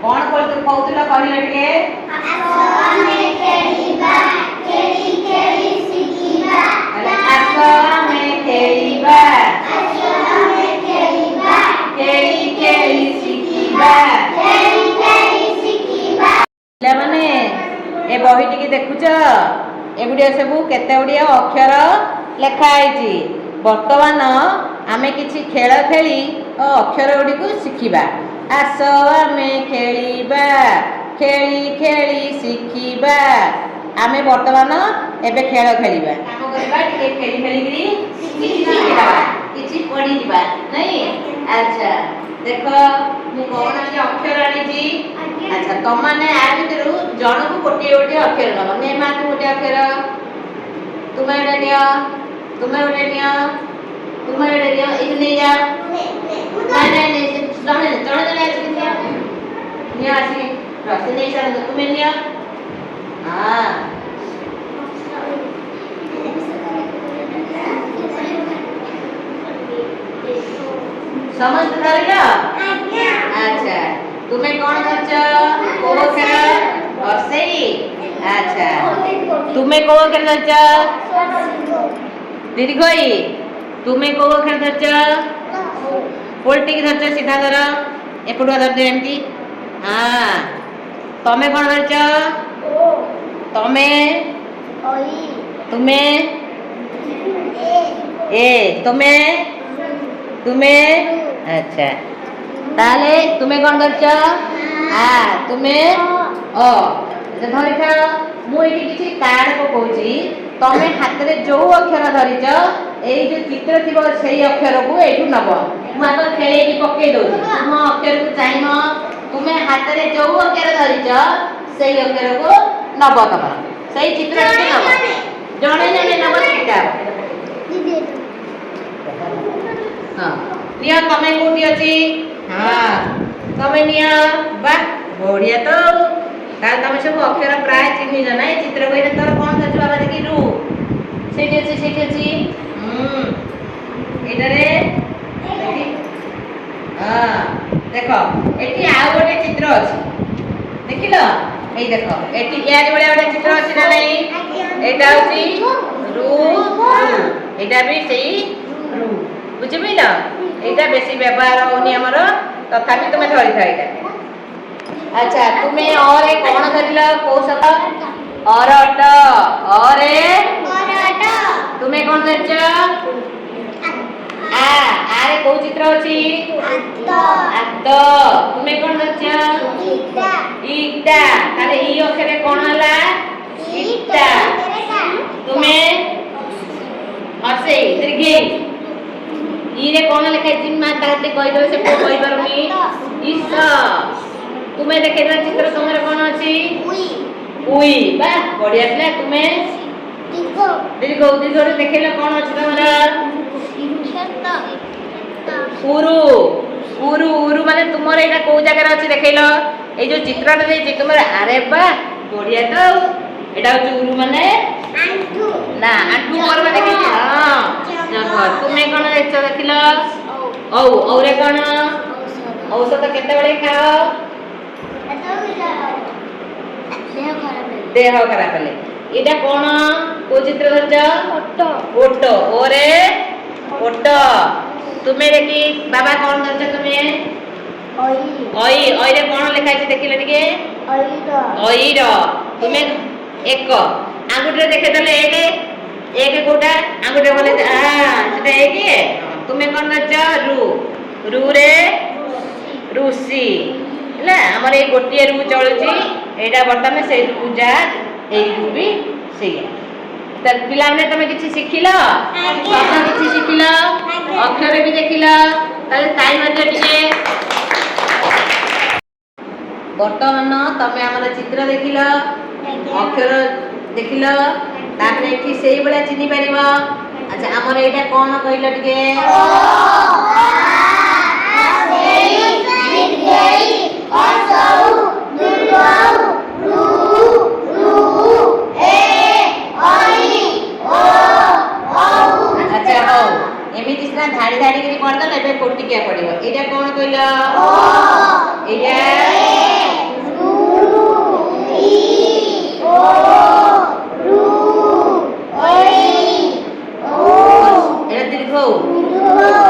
कौन कहूल कहले टिके माने ए बही टी देखुच एगुड़िया सब केते गुड़िया अक्षर लेखाई। बर्तमान आमे किछि खेल खेली अक्षर गुड़ी को शिखिबा। आस आमे खेलिबा खेली खेली शिखिबा। आमे बर्तमान एबे खेल खेलिबा काम करबा टिके खेली खेली किछि शिखिबा किछि पढ़ी दिबा नहीं। अच्छा देखो मु कोन अक्षर आनी जी। अच्छा तुम मैंने आ भर जन को गोटे गोटे अक्षर नब ने माँ तू गोटे अक्षर तुम्हें गोटे नियो तुम्हें गोटे नियो तुम्हें गोटे नियो ये नहीं जा नहीं नहीं जने जने जने आसी नियो आसी रस नहीं सारे तुम्हें नियो। हां समझ धरिला। अच्छा तुम्हें कौन करछ को खेल हसई। अच्छा तुम्हें को खेल करछ दीर्घई। तुम्हें को खेल करछ उल्टी की धरछ सीधा धर एपटुआ धर दे एमती। हां तमे कौन करछ तमे तुम्हें ए तुम्हें तुम्हें। अच्छा ताले तुम्हें कौन करछ आ तुम्हें अ धरि था मु एठी किछि कार्ड पकोउची तमे हाथ रे जो अक्षर धरिछ एई जो चित्र थिबो सेई अक्षर को एठु नब मु आतो खेले की पके दोची तुम अक्षर को चाहिम तुम्हें हाथ रे जो अक्षर धरिछ सेई अक्षर को नब तम सेई चित्र को नब जणे जणे नब सीटा। हां निया तमे कोठी अछि। हां तमे निया बा बढ़िया तो तार तमे सब अक्षर प्राय चिन्हि ज नै चित्र कइले तोर कोन छ बाबा देखि रु सेठी अछि एटा रे देखि। हां देखो एठी आ गोटे चित्र अछि देखिलो एई देखो एठी यार बडा बडा चित्र अछि ना नै एटा अछि रु एटा भी सेही रु बुझिबिला एटा बेसी व्यवहार होनी हमर तथापि तुमे धरि था एटा। अच्छा तुम्हें और कौन धरिल को शब्द अरट अरे तुम्हें कौन धरिछ आ आरे को चित्र अछि आत तुम्हें कौन धरिछ ईटा ताले ई अक्षरे कौन हला ईटा। तुम्हें हसे दीर्घ ई रे कौन लिखा है जिम्मा ताते कहि दो से को कहि परमी ईस। तुम्हें देखे चित्र तुम्हारे कौन अच्छी उई बा बढ़िया पिला। तुम्हें दीर्घ दीर्घ देखेला कौन अच्छी तुम्हारा उरु उरु उरु माने तुम्हारे एटा को जगह अच्छी देखेलो ए जो चित्र दे तुम्हारे। अरे बा बढ़िया तो एटा उरु माने आंठू ना आंठू पर माने कि। हां देखो तुम्हें कौन देखिलो औ औरे कौन औषध केते बळे खाओ देह खराब हेले एटा कोन को चित्र धरछ ओटो ओरे ओटो। तुम्हें देखी बाबा कौन धरछ तुम्हें ओई ओई रे कौन लिखा छै देखिले टिके ओईर। तुम्हें एक आंगुठे देखे दले एक कोटा आंगुठे बोले सेटा एक। तुम्हें कौन धरछ रु रु रे ऋषि ହେଲା ଆମର ଏଇ ଗୋଟିଏ ରୁ ଚଳୁଛି ଏଇଟା ବର୍ତ୍ତମାନ ସେଇ ରୁ ଯା ଏଇ ରୁ ବି ସେଇଆ। ତ ପିଲାମାନେ ତମେ କିଛି ଶିଖିଲ ଶବ୍ଦ କିଛି ଶିଖିଲ ଅକ୍ଷର ବି ଦେଖିଲ ତାହେଲେ ତାଇ ମଧ୍ୟ ଟିକେ ବର୍ତ୍ତମାନ ତମେ ଆମର ଚିତ୍ର ଦେଖିଲ ଅକ୍ଷର ଦେଖିଲ ତାପରେ ଏଠି ସେଇ ଭଳିଆ ଚିହ୍ନି ପାରିବ। ଆଚ୍ଛା ଆମର ଏଇଟା କଣ କହିଲ ଟିକେ ଧାड़ी ଧାड़ी କରି पढ़दल एबे कोटिकिया पड़िबो एटा कोन कहलो एटा ଏଇଟା ଦୀର୍ଘ ଉ।